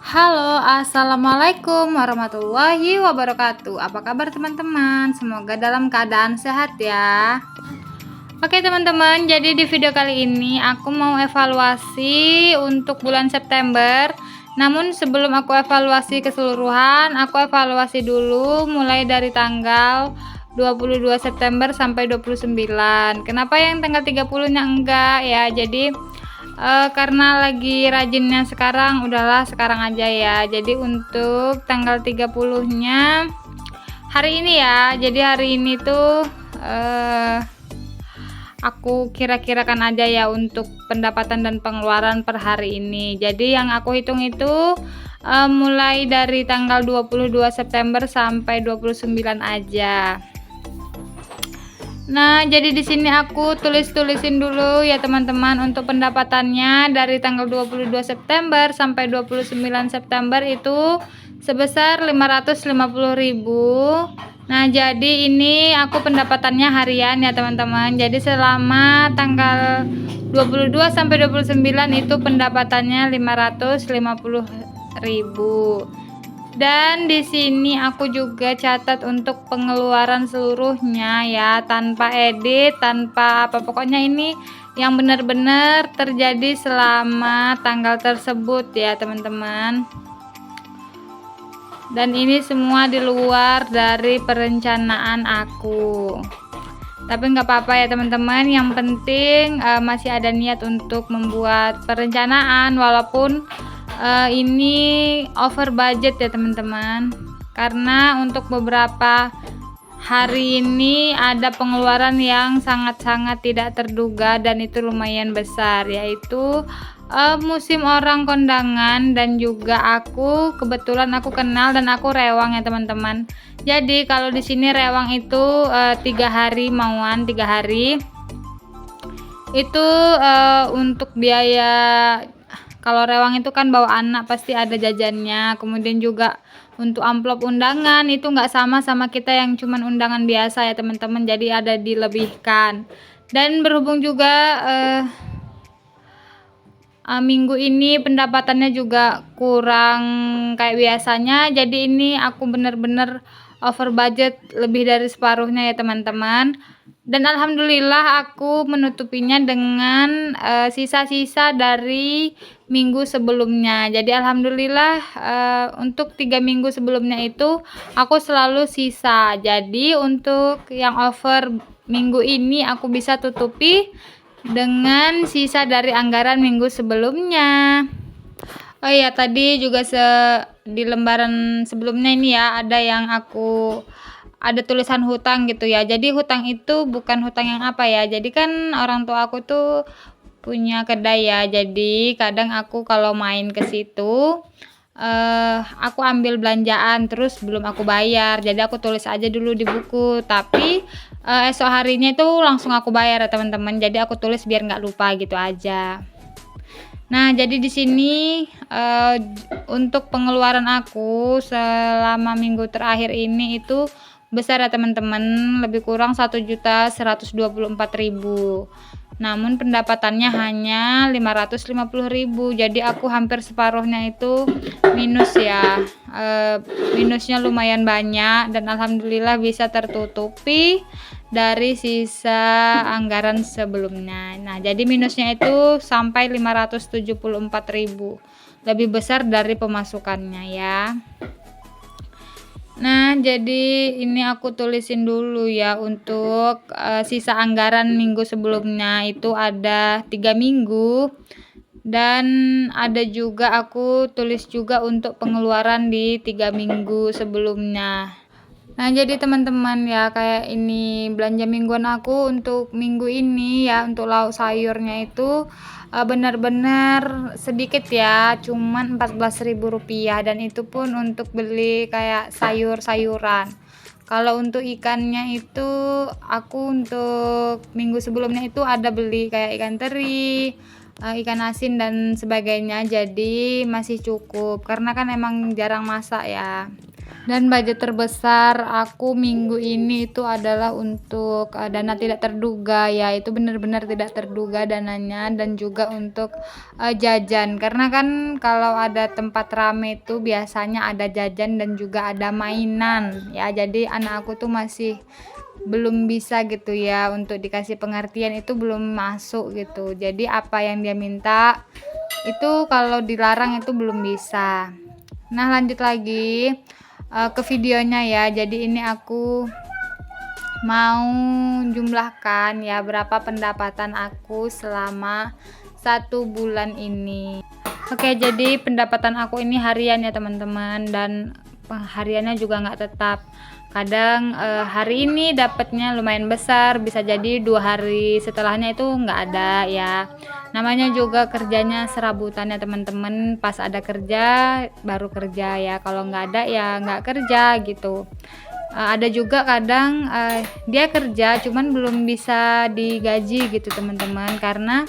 Halo, assalamualaikum warahmatullahi wabarakatuh. Apa kabar teman-teman? Semoga dalam keadaan sehat ya. Oke teman-teman, jadi di video kali ini aku mau evaluasi untuk bulan September. Namun sebelum aku evaluasi keseluruhan, aku evaluasi dulu mulai dari tanggal 22 September sampai 29. Kenapa yang tanggal 30-nya enggak ya? Jadi karena lagi rajinnya sekarang, udahlah sekarang aja ya. Jadi untuk tanggal 30-nya hari ini ya. Jadi hari ini tuh aku kira-kirakan aja ya untuk pendapatan dan pengeluaran per hari ini. Jadi yang aku hitung itu mulai dari tanggal 22 September sampai 29 aja. Nah, jadi di sini aku tulisin dulu ya teman-teman untuk pendapatannya dari tanggal 22 September sampai 29 September itu sebesar 550.000. Nah, jadi ini aku pendapatannya harian ya teman-teman. Jadi selama tanggal 22 sampai 29 itu pendapatannya 550.000. Dan di sini aku juga catat untuk pengeluaran seluruhnya ya, tanpa edit, tanpa apa, pokoknya ini yang benar-benar terjadi selama tanggal tersebut ya teman-teman. Dan ini semua di luar dari perencanaan aku. Tapi nggak apa-apa ya teman-teman, yang penting masih ada niat untuk membuat perencanaan walaupun ini over budget ya teman-teman, karena untuk beberapa hari ini ada pengeluaran yang sangat-sangat tidak terduga dan itu lumayan besar, yaitu musim orang kondangan. Dan juga kebetulan aku kenal dan aku rewang ya teman-teman. Jadi kalau di sini rewang itu 3 hari mauan, 3 hari itu untuk biaya. Kalau rewang itu kan bawa anak pasti ada jajannya, kemudian juga untuk amplop undangan itu nggak sama kita yang cuman undangan biasa ya teman-teman, jadi ada dilebihkan. Dan berhubung juga minggu ini pendapatannya juga kurang kayak biasanya, jadi ini aku bener-bener over budget lebih dari separuhnya ya teman-teman. Dan alhamdulillah aku menutupinya dengan sisa-sisa dari minggu sebelumnya. Jadi alhamdulillah untuk 3 minggu sebelumnya itu aku selalu sisa. Jadi untuk yang over minggu ini aku bisa tutupi dengan sisa dari anggaran minggu sebelumnya. Oh iya, tadi juga di lembaran sebelumnya ini ya ada tulisan hutang gitu ya. Jadi hutang itu bukan hutang yang apa ya. Jadi kan orang tua aku tuh punya kedai ya. Jadi kadang aku kalau main ke situ aku ambil belanjaan terus belum aku bayar. Jadi aku tulis aja dulu di buku. Tapi esok harinya itu langsung aku bayar ya teman-teman. Jadi aku tulis biar nggak lupa gitu aja. Nah, jadi di sini untuk pengeluaran aku selama minggu terakhir ini itu besar ya teman-teman, lebih kurang 1.124.000. Namun pendapatannya hanya 550.000. Jadi aku hampir separuhnya itu minus ya. Minusnya lumayan banyak dan alhamdulillah bisa tertutupi dari sisa anggaran sebelumnya. Nah, jadi minusnya itu sampai 574.000. Lebih besar dari pemasukannya ya. Nah, jadi ini aku tulisin dulu ya untuk sisa anggaran minggu sebelumnya itu ada 3 minggu. Dan ada juga aku tulis juga untuk pengeluaran di 3 minggu sebelumnya. Nah, jadi teman-teman ya, kayak ini belanja mingguan aku untuk minggu ini ya, untuk lauk sayurnya itu benar-benar sedikit ya, cuman Rp14.000, dan itu pun untuk beli kayak sayur-sayuran. Kalau untuk ikannya itu aku untuk minggu sebelumnya itu ada beli kayak ikan teri, ikan asin dan sebagainya, jadi masih cukup karena kan emang jarang masak ya. Dan budget terbesar aku minggu ini itu adalah untuk dana tidak terduga ya, itu benar-benar tidak terduga dananya, dan juga untuk jajan. Karena kan kalau ada tempat rame itu biasanya ada jajan dan juga ada mainan ya. Jadi anak aku tuh masih belum bisa gitu ya, untuk dikasih pengertian itu belum masuk gitu. Jadi apa yang dia minta itu kalau dilarang itu belum bisa. Nah, lanjut lagi ke videonya ya. Jadi ini aku mau jumlahkan ya berapa pendapatan aku selama 1 bulan ini. Oke, jadi pendapatan aku ini harian ya teman-teman, dan hariannya juga nggak tetap. Kadang hari ini dapatnya lumayan besar, bisa jadi 2 hari setelahnya itu nggak ada ya. Namanya juga kerjanya serabutan ya teman-teman, pas ada kerja baru kerja ya, kalau nggak ada ya nggak kerja gitu. Ada juga kadang dia kerja cuman belum bisa digaji gitu teman-teman, karena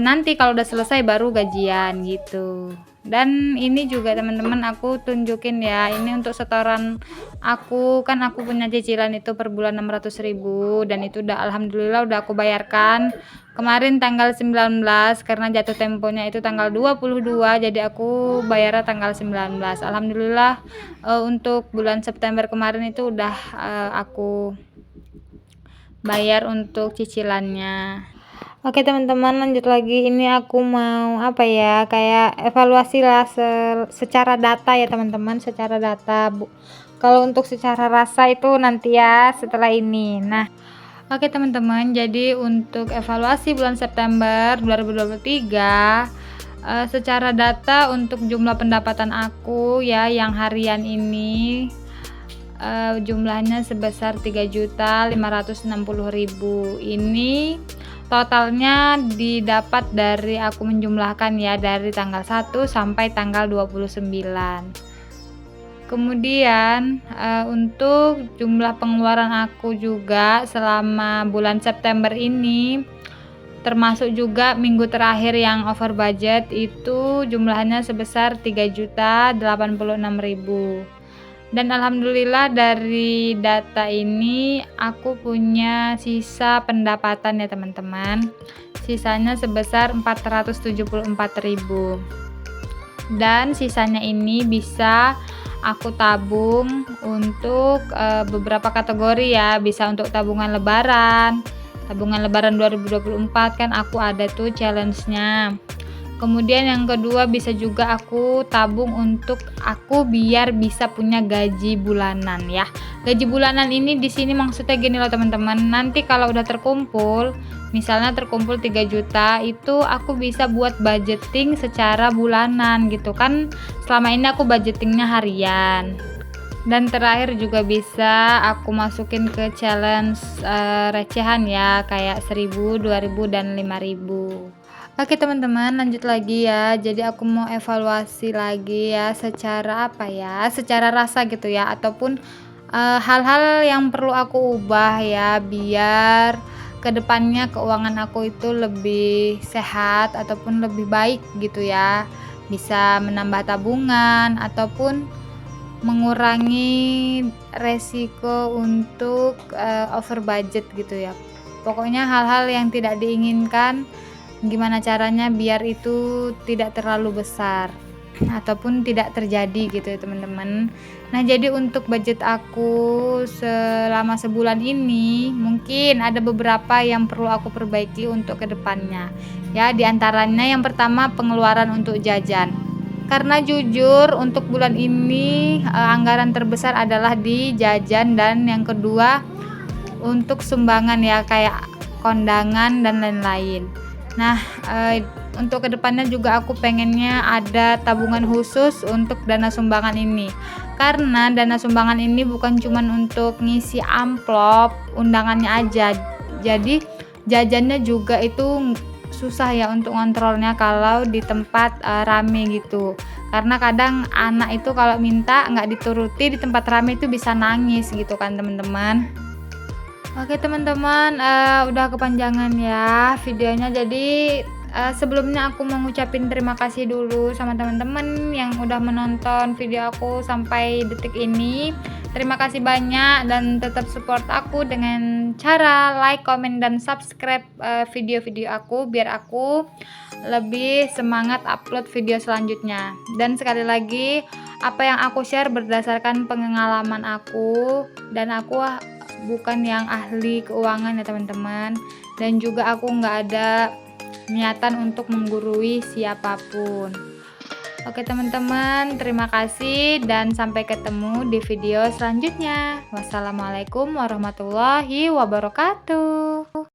nanti kalau udah selesai baru gajian gitu. Dan ini juga teman-teman aku tunjukin ya, ini untuk setoran aku, kan aku punya cicilan itu per bulan 600.000, dan itu udah alhamdulillah udah aku bayarkan kemarin tanggal 19, karena jatuh temponya itu tanggal 22, jadi aku bayarnya tanggal 19. Alhamdulillah untuk bulan September kemarin itu udah aku bayar untuk cicilannya. Oke teman-teman, lanjut lagi. Ini aku mau apa ya, kayak evaluasi lah secara data ya teman-teman, secara data. Kalau untuk secara rasa itu nanti ya setelah ini. Nah, oke teman-teman, jadi untuk evaluasi bulan September 2023 secara data untuk jumlah pendapatan aku ya yang harian ini jumlahnya sebesar 3.560.000. Ini totalnya didapat dari aku menjumlahkan ya dari tanggal 1 sampai tanggal 29. Kemudian untuk jumlah pengeluaran aku juga selama bulan September ini, termasuk juga minggu terakhir yang over budget, itu jumlahnya sebesar 3.086.000. Dan alhamdulillah dari data ini aku punya sisa pendapatan ya teman-teman, sisanya sebesar 474.000, dan sisanya ini bisa aku tabung untuk beberapa kategori ya. Bisa untuk tabungan lebaran 2024, kan aku ada tuh challenge-nya. Kemudian yang kedua, bisa juga aku tabung untuk aku biar bisa punya gaji bulanan ya. Gaji bulanan ini di sini maksudnya gini loh teman-teman. Nanti kalau udah terkumpul, misalnya terkumpul 3 juta, itu aku bisa buat budgeting secara bulanan gitu kan. Selama ini aku budgetingnya harian. Dan terakhir juga bisa aku masukin ke challenge recehan ya, kayak 1.000, 2.000, dan 5.000. Oke teman-teman, lanjut lagi ya. Jadi aku mau evaluasi lagi ya secara apa ya, secara rasa gitu ya, ataupun hal-hal yang perlu aku ubah ya biar kedepannya keuangan aku itu lebih sehat ataupun lebih baik gitu ya. Bisa menambah tabungan ataupun mengurangi resiko untuk over budget gitu ya. Pokoknya hal-hal yang tidak diinginkan, gimana caranya biar itu tidak terlalu besar ataupun tidak terjadi gitu ya teman-teman. Nah, jadi untuk budget aku selama sebulan ini mungkin ada beberapa yang perlu aku perbaiki untuk kedepannya ya. Diantaranya yang pertama, pengeluaran untuk jajan, karena jujur untuk bulan ini anggaran terbesar adalah di jajan, dan yang kedua untuk sumbangan ya, kayak kondangan dan lain-lain. Nah, untuk kedepannya juga aku pengennya ada tabungan khusus untuk dana sumbangan ini, karena dana sumbangan ini bukan cuma untuk ngisi amplop undangannya aja, jadi jajannya juga itu susah ya untuk ngontrolnya kalau di tempat rame gitu, karena kadang anak itu kalau minta nggak dituruti di tempat rame itu bisa nangis gitu kan teman-teman. Oke teman-teman, udah kepanjangan ya videonya, jadi Sebelumnya aku mau ngucapin terima kasih dulu sama teman-teman yang udah menonton video aku sampai detik ini. Terima kasih banyak dan tetap support aku dengan cara like, komen, dan subscribe video-video aku biar aku lebih semangat upload video selanjutnya. Dan sekali lagi, apa yang aku share berdasarkan pengalaman aku, dan aku bukan yang ahli keuangan ya teman-teman, dan juga aku nggak ada niatan untuk menggurui siapapun. Oke teman-teman, terima kasih dan sampai ketemu di video selanjutnya. Wassalamualaikum warahmatullahi wabarakatuh.